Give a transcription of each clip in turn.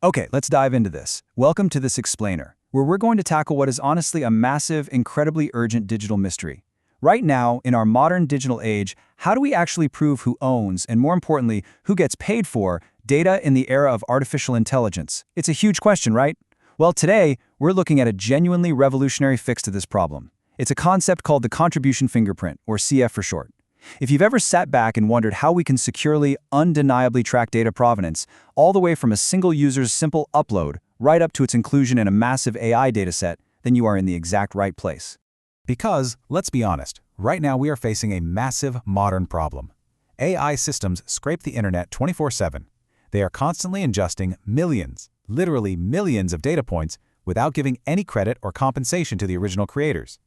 Okay, let's dive into this. Welcome to this explainer, where we're going to tackle what is honestly a massive, incredibly urgent digital mystery. Right now, in our modern digital age, how do we actually prove who owns, and more importantly, who gets paid for, data in the era of artificial intelligence? It's a huge question, right? Well, today, we're looking at a genuinely revolutionary fix to this problem. It's a concept called the contribution fingerprint, or CF for short. If you've ever sat back and wondered how we can securely, undeniably track data provenance, all the way from a single user's simple upload right up to its inclusion in a massive AI dataset, then you are in the exact right place. Because, let's be honest, right now we are facing a massive modern problem. AI systems scrape the internet 24/7. They are constantly ingesting millions, literally millions of data points without giving any credit or compensation to the original creators.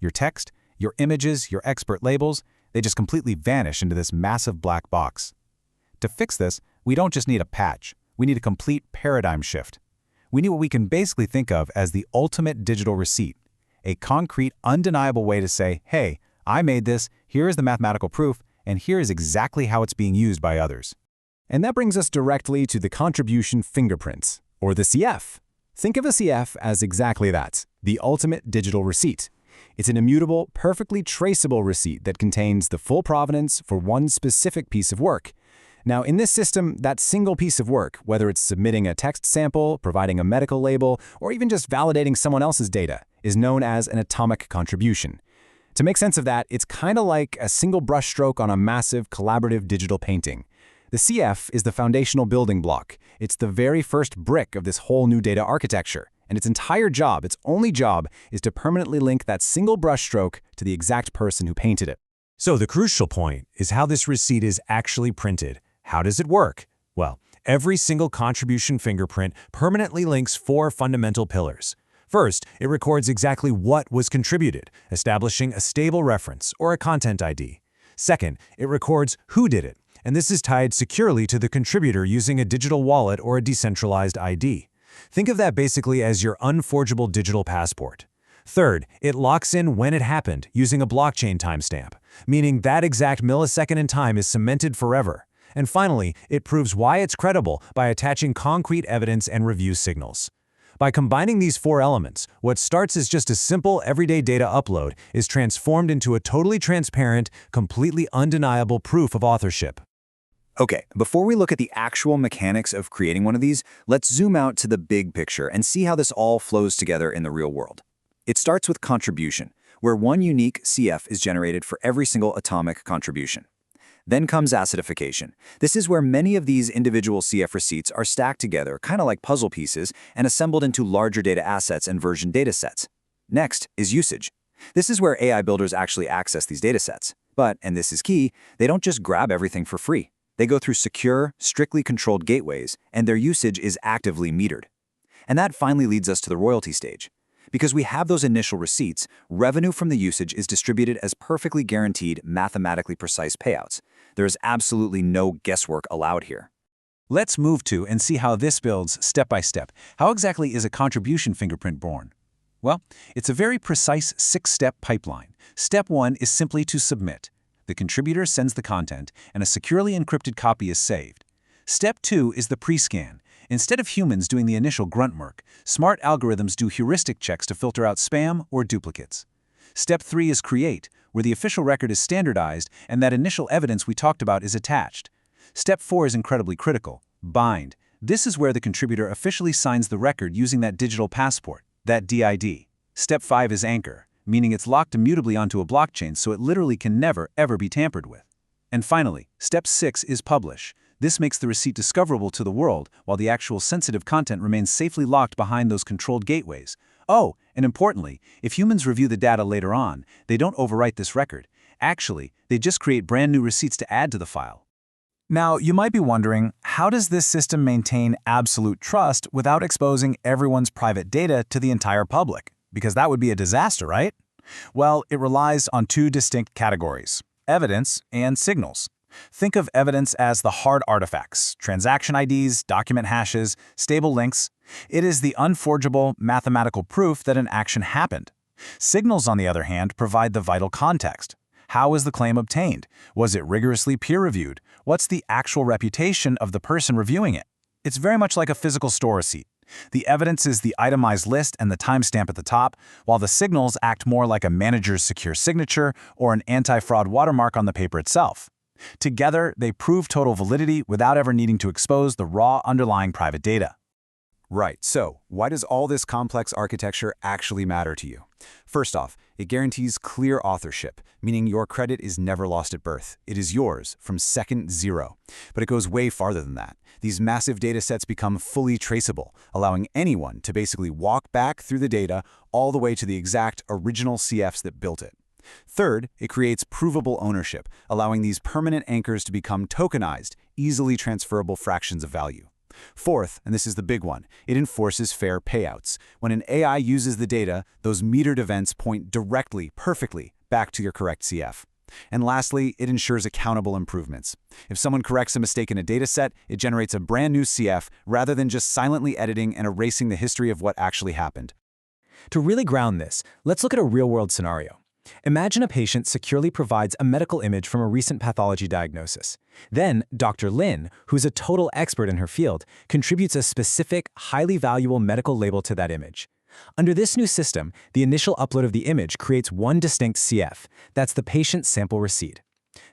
Your text, your images, your expert labels, they just completely vanish into this massive black box. To fix this, we don't just need a patch, we need a complete paradigm shift. We need what we can basically think of as the ultimate digital receipt, a concrete, undeniable way to say, hey, I made this, here is the mathematical proof, and here is exactly how it's being used by others. And that brings us directly to the contribution fingerprints, or the CF. Think of a CF as exactly that, the ultimate digital receipt. It's an immutable, perfectly traceable receipt that contains the full provenance for one specific piece of work. Now, in this system, that single piece of work, whether it's submitting a text sample, providing a medical label, or even just validating someone else's data, is known as an atomic contribution. To make sense of that, it's kind of like a single brushstroke on a massive collaborative digital painting. The CF is the foundational building block. It's the very first brick of this whole new data architecture. And its entire job, its only job, is to permanently link that single brushstroke to the exact person who painted it. So the crucial point is how this receipt is actually printed. How does it work? Well, every single contribution fingerprint permanently links four fundamental pillars. First, it records exactly what was contributed, establishing a stable reference or a content ID. Second, it records who did it, and this is tied securely to the contributor using a digital wallet or a decentralized ID. Think of that basically as your unforgeable digital passport. Third, it locks in when it happened using a blockchain timestamp, meaning that exact millisecond in time is cemented forever. And finally, it proves why it's credible by attaching concrete evidence and review signals. By combining these four elements, what starts as just a simple everyday data upload is transformed into a totally transparent, completely undeniable proof of authorship. Okay, before we look at the actual mechanics of creating one of these, let's zoom out to the big picture and see how this all flows together in the real world. It starts with contribution, where one unique CF is generated for every single atomic contribution. Then comes acidification. This is where many of these individual CF receipts are stacked together, kind of like puzzle pieces, and assembled into larger data assets and version datasets. Next is usage. This is where AI builders actually access these datasets. But, and this is key, they don't just grab everything for free. They go through secure, strictly controlled gateways, and their usage is actively metered. And that finally leads us to the royalty stage. Because we have those initial receipts, revenue from the usage is distributed as perfectly guaranteed, mathematically precise payouts. There is absolutely no guesswork allowed here. Let's move to and see how this builds step by step. How exactly is a contribution fingerprint born? Well, it's a very precise 6-step pipeline. Step 1 is simply to submit. The contributor sends the content, and a securely encrypted copy is saved. Step 2 is the pre-scan. Instead of humans doing the initial grunt work, smart algorithms do heuristic checks to filter out spam or duplicates. Step 3 is create, where the official record is standardized and that initial evidence we talked about is attached. Step 4 is incredibly critical, bind. This is where the contributor officially signs the record using that digital passport, that DID. Step 5 is anchor, meaning it's locked immutably onto a blockchain so it literally can never, ever be tampered with. And finally, step 6 is publish. This makes the receipt discoverable to the world while the actual sensitive content remains safely locked behind those controlled gateways. Oh, and importantly, if humans review the data later on, they don't overwrite this record. Actually, they just create brand new receipts to add to the file. Now, you might be wondering, how does this system maintain absolute trust without exposing everyone's private data to the entire public? Because that would be a disaster, right? Well, it relies on two distinct categories: evidence and signals. Think of evidence as the hard artifacts, transaction IDs, document hashes, stable links. It is the unforgeable mathematical proof that an action happened. Signals, on the other hand, provide the vital context. How was the claim obtained? Was it rigorously peer-reviewed? What's the actual reputation of the person reviewing it? It's very much like a physical store receipt. The evidence is the itemized list and the timestamp at the top, while the signals act more like a manager's secure signature or an anti-fraud watermark on the paper itself. Together, they prove total validity without ever needing to expose the raw underlying private data. Right, so why does all this complex architecture actually matter to you? First off, it guarantees clear authorship, meaning your credit is never lost at birth. It is yours from second zero. But it goes way farther than that. These massive datasets become fully traceable, allowing anyone to basically walk back through the data all the way to the exact original CFs that built it. Third, it creates provable ownership, allowing these permanent anchors to become tokenized, easily transferable fractions of value. Fourth, and this is the big one, it enforces fair payouts. When an AI uses the data, those metered events point directly, perfectly, back to your correct CF. And lastly, it ensures accountable improvements. If someone corrects a mistake in a dataset, it generates a brand new CF rather than just silently editing and erasing the history of what actually happened. To really ground this, let's look at a real-world scenario. Imagine a patient securely provides a medical image from a recent pathology diagnosis. Then, Dr. Lin, who's a total expert in her field, contributes a specific, highly valuable medical label to that image. Under this new system, the initial upload of the image creates one distinct CF. That's the patient sample receipt.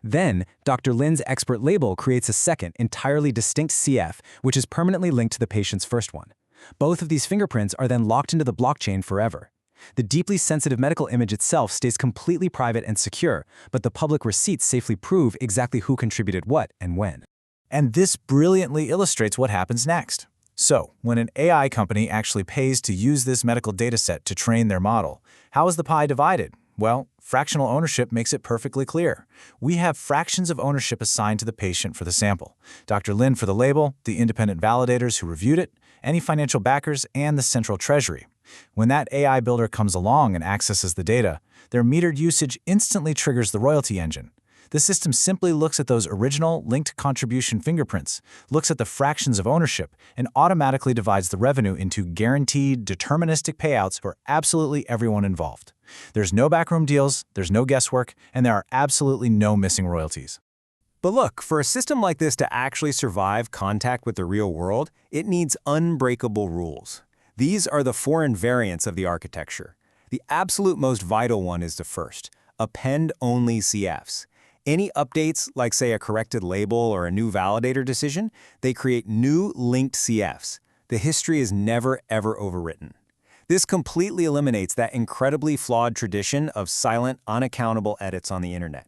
Then, Dr. Lin's expert label creates a second, entirely distinct CF, which is permanently linked to the patient's first one. Both of these fingerprints are then locked into the blockchain forever. The deeply sensitive medical image itself stays completely private and secure, but the public receipts safely prove exactly who contributed what and when. And this brilliantly illustrates what happens next. So, when an AI company actually pays to use this medical dataset to train their model, how is the pie divided? Well, fractional ownership makes it perfectly clear. We have fractions of ownership assigned to the patient for the sample. Dr. Lin for the label, the independent validators who reviewed it, any financial backers, and the central treasury. When that AI builder comes along and accesses the data, their metered usage instantly triggers the royalty engine. The system simply looks at those original linked contribution fingerprints, looks at the fractions of ownership, and automatically divides the revenue into guaranteed, deterministic payouts for absolutely everyone involved. There's no backroom deals, there's no guesswork, and there are absolutely no missing royalties. But look, for a system like this to actually survive contact with the real world, it needs unbreakable rules. These are the four invariants of the architecture. The absolute most vital one is the first, append-only CFs. Any updates, like say a corrected label or a new validator decision, they create new linked CFs. The history is never ever overwritten. This completely eliminates that incredibly flawed tradition of silent, unaccountable edits on the internet.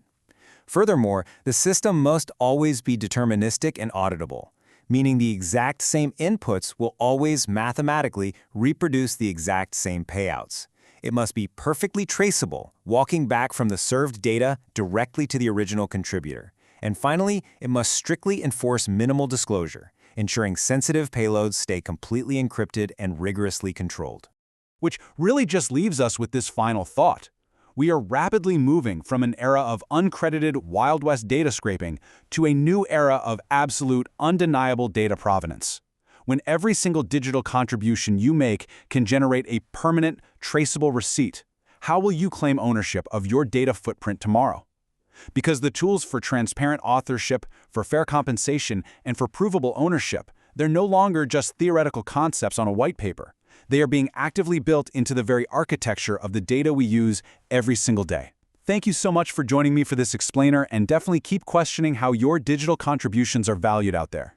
Furthermore, the system must always be deterministic and auditable, meaning the exact same inputs will always mathematically reproduce the exact same payouts. It must be perfectly traceable, walking back from the served data directly to the original contributor. And finally, it must strictly enforce minimal disclosure, ensuring sensitive payloads stay completely encrypted and rigorously controlled. Which really just leaves us with this final thought. We are rapidly moving from an era of uncredited Wild West data scraping to a new era of absolute, undeniable data provenance. When every single digital contribution you make can generate a permanent, traceable receipt, how will you claim ownership of your data footprint tomorrow? Because the tools for transparent authorship, for fair compensation, and for provable ownership, they're no longer just theoretical concepts on a white paper. They are being actively built into the very architecture of the data we use every single day. Thank you so much for joining me for this explainer, and definitely keep questioning how your digital contributions are valued out there.